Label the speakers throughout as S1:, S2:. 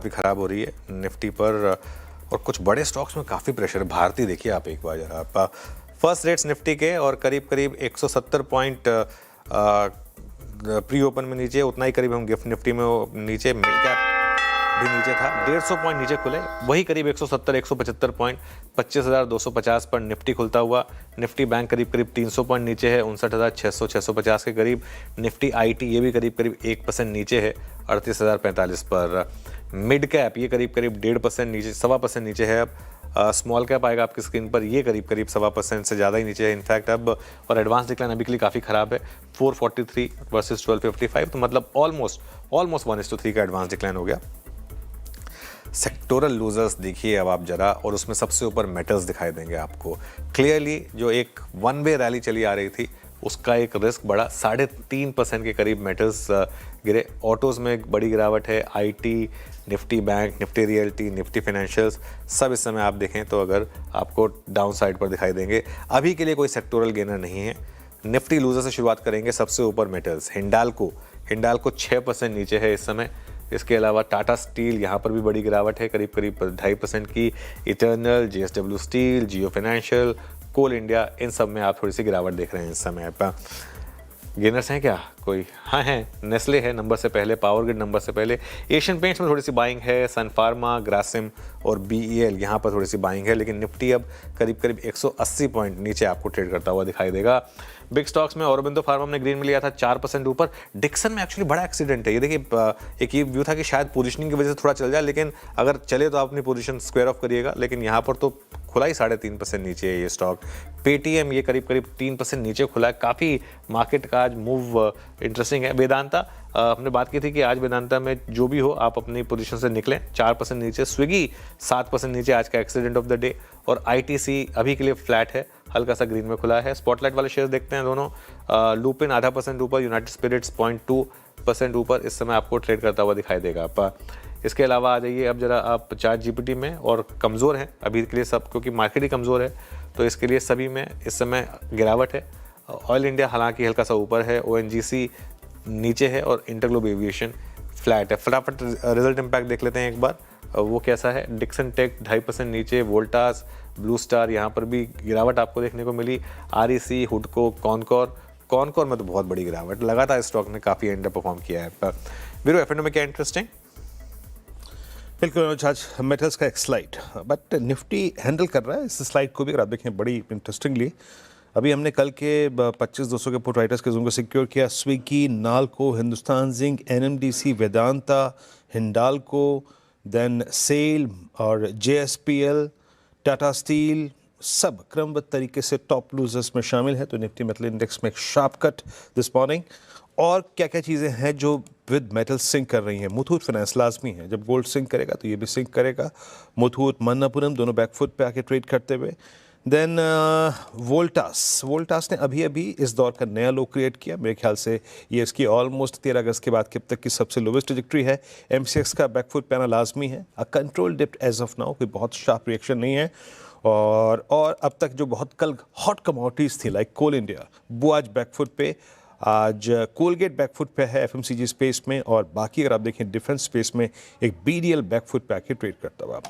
S1: काफ़ी ख़राब हो रही है निफ्टी पर और कुछ बड़े स्टॉक्स में काफ़ी प्रेशर है। भारती देखिए आप एक बार जरा आप फर्स्ट रेट्स निफ्टी के और करीब करीब 170 पॉइंट प्री ओपन में नीचे, उतना ही करीब हम गिफ्ट निफ्टी में नीचे, मिड कैप भी नीचे था, 150 पॉइंट नीचे खुले, वही करीब 170 175 पॉइंट 25,250 पर निफ्टी खुलता हुआ। निफ्टी बैंक करीब करीब 300 पॉइंट नीचे है, 59,600 650 के करीब। निफ्टी आईटी ये भी करीब करीब 1% नीचे है, 38,045 पर। मिड कैप ये करीब करीब 1.5% नीचे, 1.25% नीचे है अब। स्मॉल कैप आएगा आपकी स्क्रीन पर, ये करीब करीब 1.25% से ज़्यादा ही नीचे है इनफैक्ट अब। और एडवांस डिक्लाइन अभी के लिए काफ़ी ख़राब है, 443 वर्सेस 1255, तो मतलब ऑलमोस्ट 1:3 का एडवांस डिक्लाइन हो गया। सेक्टोरल लूजर्स देखिए अब आप जरा, और उसमें सबसे ऊपर मेटल्स दिखाई देंगे आपको क्लियरली। जो एक वन वे रैली चली आ रही थी उसका एक रिस्क बढ़ा, 3.5% के करीब मेटल्स गिरे। ऑटोज़ में एक बड़ी गिरावट है, IT, Nifty bank, Nifty realty, Nifty financials सब इस समय आप देखें तो अगर आपको डाउन साइड पर दिखाई देंगे। अभी के लिए कोई सेक्टोरल गेनर नहीं है। निफ्टी लूजर से शुरुआत करेंगे, सबसे ऊपर मेटल्स, हिंडाल्को 6% नीचे है इस समय। इसके अलावा टाटा स्टील, यहाँ पर भी बड़ी गिरावट है, करीब करीब 2.5% की। इटर्नल, जेएसडब्ल्यू स्टील, जियो फाइनेंशियल, कोल इंडिया, इन सब में आप थोड़ी सी गिरावट देख रहे हैं इस समय पर। गेनर्स हैं क्या कोई? हाँ हैं, नेस्ले है नंबर से पहले, पावर ग्रिड नंबर से पहले। एशियन पेंट्स में थोड़ी सी बाइंग है, सन फार्मा, ग्रासिम और बीईएल यहाँ पर थोड़ी सी बाइंग है, लेकिन निफ्टी अब करीब करीब 180 पॉइंट नीचे आपको ट्रेड करता हुआ दिखाई देगा। बिग स्टॉक्स में औरोबिंदो फार्मा ने ग्रीन में लिया था 4% ऊपर। डिक्सन में एक्चुअली बड़ा एक्सीडेंट है, ये देखिए एक ये व्यू था कि शायद पोजीशनिंग की वजह से थोड़ा चल जाए, लेकिन अगर चले तो आप अपनी पोजीशन स्क्वायर ऑफ करिएगा, लेकिन यहाँ पर तो खुला ही 3.5% नीचे है ये स्टॉक। पेटीएम ये करीब करीब 3% नीचे खुला है, काफ़ी मार्केट का आज मूव इंटरेस्टिंग है। वेदांता हमने बात की थी कि आज वेदांता में जो भी हो आप अपनी पोजीशन से निकलें, 4% नीचे। स्विगी 7% नीचे, आज का एक्सीडेंट ऑफ द डे। और आईटीसी अभी के लिए फ्लैट है, हल्का सा ग्रीन में खुला है। स्पॉटलाइट वाले शेयर देखते हैं दोनों, लुपिन 0.5% ऊपर, यूनाइटेड स्पिरिट्स 0.2% ऊपर इस समय आपको ट्रेड करता हुआ दिखाई देगा आप। इसके अलावा आ जाइए अब जरा आप चैट जीपीटी में, और कमज़ोर हैं अभी के लिए सब, क्योंकि मार्केट ही कमज़ोर है, तो इसके लिए सभी में इस समय गिरावट है। ऑयल इंडिया हालांकि हल्का सा ऊपर है, ओएनजीसी नीचे है और इंटरग्लोब एविएशन फ्लैट है। फटाफट रिजल्ट इम्पैक्ट देख लेते हैं एक बार, वो कैसा है। डिक्सन टेक 2.5% नीचे, वोल्टास, ब्लू स्टार यहाँ पर भी गिरावट आपको देखने को मिली। आरईसी, हुडको, कॉनकोर में तो बहुत बड़ी गिरावट, लगातार स्टॉक ने काफ़ी अंडर परफॉर्म किया है। पर वीरो एफ में क्या इंटरेस्टिंग?
S2: बिल्कुल आज मेटल्स का एक स्लाइड, बट निफ्टी हैंडल कर रहा है इस स्लाइड को भी, अगर आप देखें बड़ी इंटरेस्टिंगली। अभी हमने कल के 25-200 के पुट राइटर्स के जोन को सिक्योर किया। Swiggy, Nalco, Hindustan zinc, NMDC, Vedanta, Hindalco, then SAIL और जेएसपीएल, टाटा स्टील, सब क्रमबद्ध तरीके से टॉप लूजर्स में शामिल है। तो निफ्टी मेटल इंडेक्स में एक शार्प कट दिस मॉर्निंग। और क्या क्या चीज़ें हैं जो विद मेटल सिंक कर रही हैं? मुथूट फाइनेंस लाजमी है, जब गोल्ड सिंक करेगा तो ये भी सिंक करेगा। मुथूट, मन्नापुरम दोनों बैकफुट पे आके ट्रेड करते हुए। देन वोल्टास ने अभी अभी इस दौर का नया लो क्रिएट किया, मेरे ख्याल से ये इसकी ऑलमोस्ट 13 अगस्त के बाद के अब तक की सबसे लोवेस्ट ट्रजेक्टरी है। एमसीएक्स का बैकफुट पे आना लाजमी है। A control dipped as of now, कोई बहुत शार्प रिएक्शन नहीं है। और अब तक जो बहुत कल हॉट कमोडिटीज़ थी लाइक कोल इंडिया, वो आज बैकफुट पे। आज कोलगेट बैकफुट पे है एफएमसीजी स्पेस में, और बाकी अगर आप देखें डिफेंस स्पेस में एक बीडीएल बैकफुट पे आके ट्रेड करता हुआ।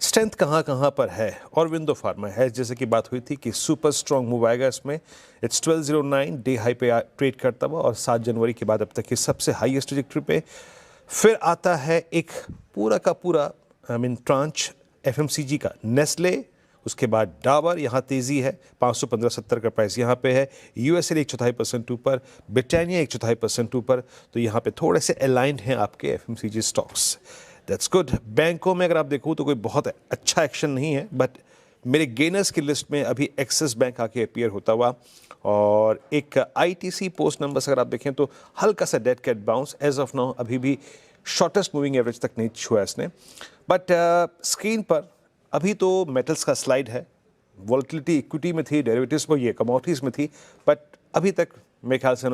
S2: स्ट्रेंथ कहाँ पर है? औरोबिंदो फार्मा है, जैसे कि बात हुई थी कि सुपर स्ट्रॉन्ग मूव आएगा इसमें। इट्स 1209 डे हाई पे ट्रेड करता हुआ, और 7 जनवरी के बाद अब तक की सबसे हाईएस्ट ट्रजेक्टरी पे। फिर आता है एक पूरा का पूरा ट्रांच एफएमसीजी का, नेस्ले, उसके बाद डाबर, यहाँ तेज़ी है, 515.70 का प्राइस यहाँ पे है। यूएसएल 1/4% ऊपर, ब्रिटानिया 1/4% ऊपर, तो यहाँ पे थोड़े से अलाइंड हैं आपके एफएमसीजी स्टॉक्स। That's good. बैंकों में अगर आप देखो तो कोई बहुत अच्छा एक्शन नहीं है, बट मेरे गेनर्स की लिस्ट में अभी एक्सिस बैंक आके अपीयर होता हुआ, और एक आईटीसी पोस्ट नंबर्स अगर आप देखें तो हल्का सा dead cat bounce as of now, अभी भी शॉर्टेस्ट मूविंग एवरेज तक नहीं छुआ इसने। बट स्क्रीन पर अभी तो मेटल्स का स्लाइड है। वॉलेटिलिटी इक्विटी में थी, डेरिवेटिव्स में, ये कमोडिटीज़ में थी, बट अभी तक मेरे ख्याल से